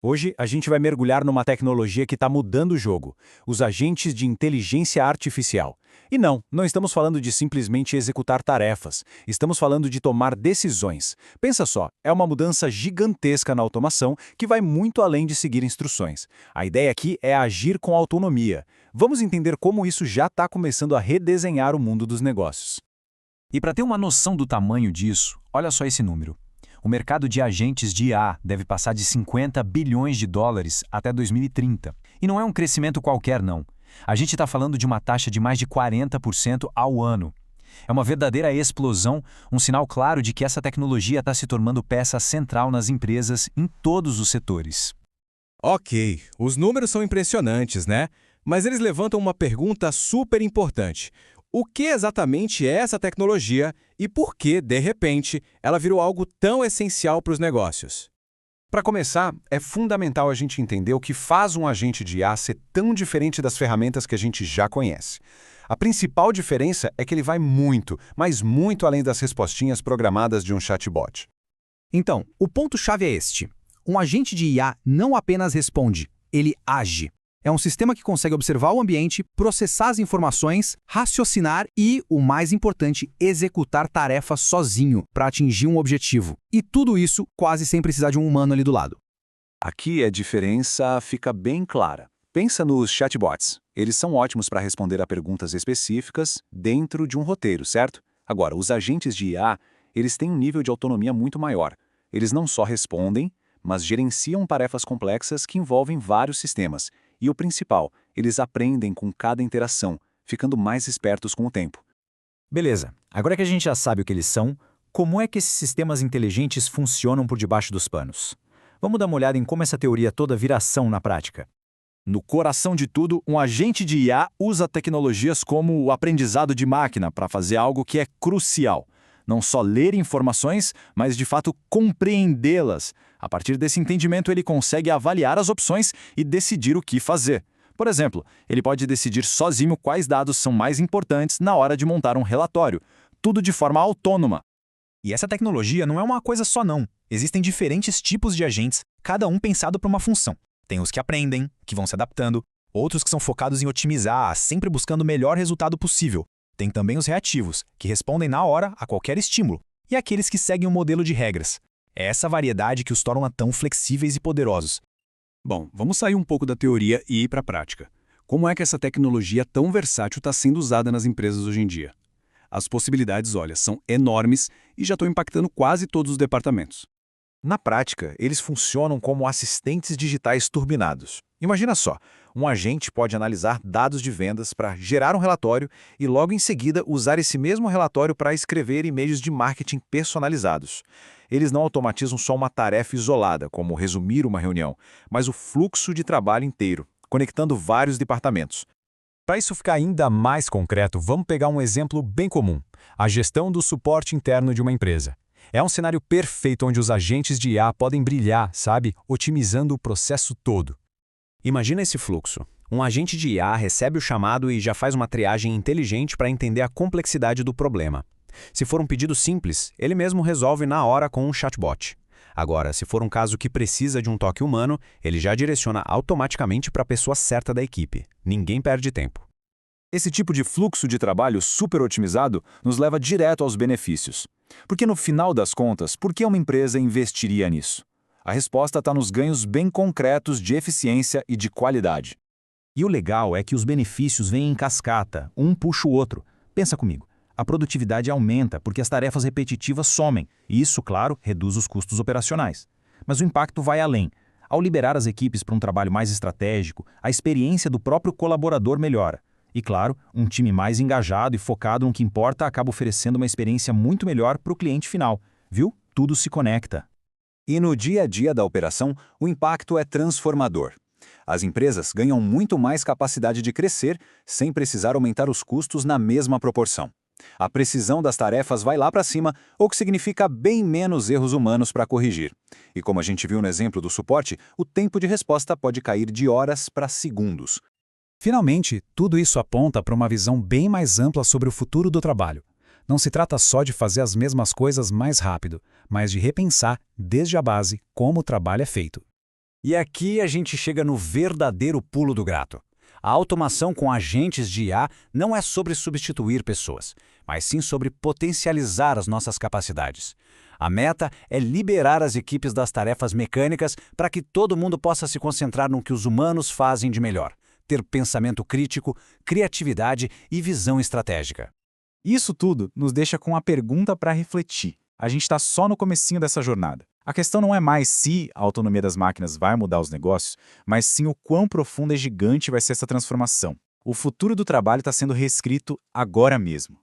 Hoje, a gente vai mergulhar numa tecnologia que está mudando o jogo, os agentes de inteligência artificial. E não estamos falando de simplesmente executar tarefas, estamos falando de tomar decisões. Pensa só, é uma mudança gigantesca na automação que vai muito além de seguir instruções. A ideia aqui é agir com autonomia. Vamos entender como isso já está começando a redesenhar o mundo dos negócios. E para ter uma noção do tamanho disso, olha só esse número. O mercado de agentes de IA deve passar de 50 bilhões de dólares até 2030. E não é um crescimento qualquer, não. A gente está falando de uma taxa de mais de 40% ao ano. É uma verdadeira explosão, um sinal claro de que essa tecnologia está se tornando peça central nas empresas em todos os setores. Ok, os números são impressionantes, né? Mas eles levantam uma pergunta super importante. O que exatamente é essa tecnologia e por que, de repente, ela virou algo tão essencial para os negócios? Para começar, é fundamental a gente entender o que faz um agente de IA ser tão diferente das ferramentas que a gente já conhece. A principal diferença é que ele vai muito, mas muito além das respostinhas programadas de um chatbot. Então, o ponto-chave é este. Um agente de IA não apenas responde, ele age. É um sistema que consegue observar o ambiente, processar as informações, raciocinar e, o mais importante, executar tarefas sozinho para atingir um objetivo. E tudo isso quase sem precisar de um humano ali do lado. Aqui a diferença fica bem clara. Pensa nos chatbots. Eles são ótimos para responder a perguntas específicas dentro de um roteiro, certo? Agora, os agentes de IA, eles têm um nível de autonomia muito maior. Eles não só respondem, mas gerenciam tarefas complexas que envolvem vários sistemas. E o principal, eles aprendem com cada interação, ficando mais espertos com o tempo. Beleza, agora que a gente já sabe o que eles são, como é que esses sistemas inteligentes funcionam por debaixo dos panos? Vamos dar uma olhada em como essa teoria toda vira ação na prática. No coração de tudo, um agente de IA usa tecnologias como o aprendizado de máquina para fazer algo que é crucial. Não só ler informações, mas de fato compreendê-las. A partir desse entendimento, ele consegue avaliar as opções e decidir o que fazer. Por exemplo, ele pode decidir sozinho quais dados são mais importantes na hora de montar um relatório, tudo de forma autônoma. E essa tecnologia não é uma coisa só não. Existem diferentes tipos de agentes, cada um pensado para uma função. Tem os que aprendem, que vão se adaptando, outros que são focados em otimizar, sempre buscando o melhor resultado possível. Tem também os reativos, que respondem na hora a qualquer estímulo, e aqueles que seguem um modelo de regras. É essa variedade que os torna tão flexíveis e poderosos. Bom, vamos sair um pouco da teoria e ir para a prática. Como é que essa tecnologia tão versátil está sendo usada nas empresas hoje em dia? As possibilidades, olha, são enormes e já estão impactando quase todos os departamentos. Na prática, eles funcionam como assistentes digitais turbinados. Imagina só, um agente pode analisar dados de vendas para gerar um relatório e logo em seguida usar esse mesmo relatório para escrever e-mails de marketing personalizados. Eles não automatizam só uma tarefa isolada, como resumir uma reunião, mas o fluxo de trabalho inteiro, conectando vários departamentos. Para isso ficar ainda mais concreto, vamos pegar um exemplo bem comum: a gestão do suporte interno de uma empresa. É um cenário perfeito onde os agentes de IA podem brilhar, sabe? Otimizando o processo todo. Imagina esse fluxo. Um agente de IA recebe o chamado e já faz uma triagem inteligente para entender a complexidade do problema. Se for um pedido simples, ele mesmo resolve na hora com um chatbot. Agora, se for um caso que precisa de um toque humano, ele já direciona automaticamente para a pessoa certa da equipe. Ninguém perde tempo. Esse tipo de fluxo de trabalho super otimizado nos leva direto aos benefícios. Porque no final das contas, por que uma empresa investiria nisso? A resposta está nos ganhos bem concretos de eficiência e de qualidade. E o legal é que os benefícios vêm em cascata, um puxa o outro. Pensa comigo, a produtividade aumenta porque as tarefas repetitivas somem, e isso, claro, reduz os custos operacionais. Mas o impacto vai além. Ao liberar as equipes para um trabalho mais estratégico, a experiência do próprio colaborador melhora. E claro, um time mais engajado e focado no que importa acaba oferecendo uma experiência muito melhor para o cliente final. Viu? Tudo se conecta. E no dia a dia da operação, o impacto é transformador. As empresas ganham muito mais capacidade de crescer sem precisar aumentar os custos na mesma proporção. A precisão das tarefas vai lá para cima, o que significa bem menos erros humanos para corrigir. E como a gente viu no exemplo do suporte, o tempo de resposta pode cair de horas para segundos. Finalmente, tudo isso aponta para uma visão bem mais ampla sobre o futuro do trabalho. Não se trata só de fazer as mesmas coisas mais rápido, mas de repensar, desde a base, como o trabalho é feito. E aqui a gente chega no verdadeiro pulo do gato. A automação com agentes de IA não é sobre substituir pessoas, mas sim sobre potencializar as nossas capacidades. A meta é liberar as equipes das tarefas mecânicas para que todo mundo possa se concentrar no que os humanos fazem de melhor: ter pensamento crítico, criatividade e visão estratégica. Isso tudo nos deixa com a pergunta para refletir. A gente está só no comecinho dessa jornada. A questão não é mais se a autonomia das máquinas vai mudar os negócios, mas sim o quão profunda e gigante vai ser essa transformação. O futuro do trabalho está sendo reescrito agora mesmo.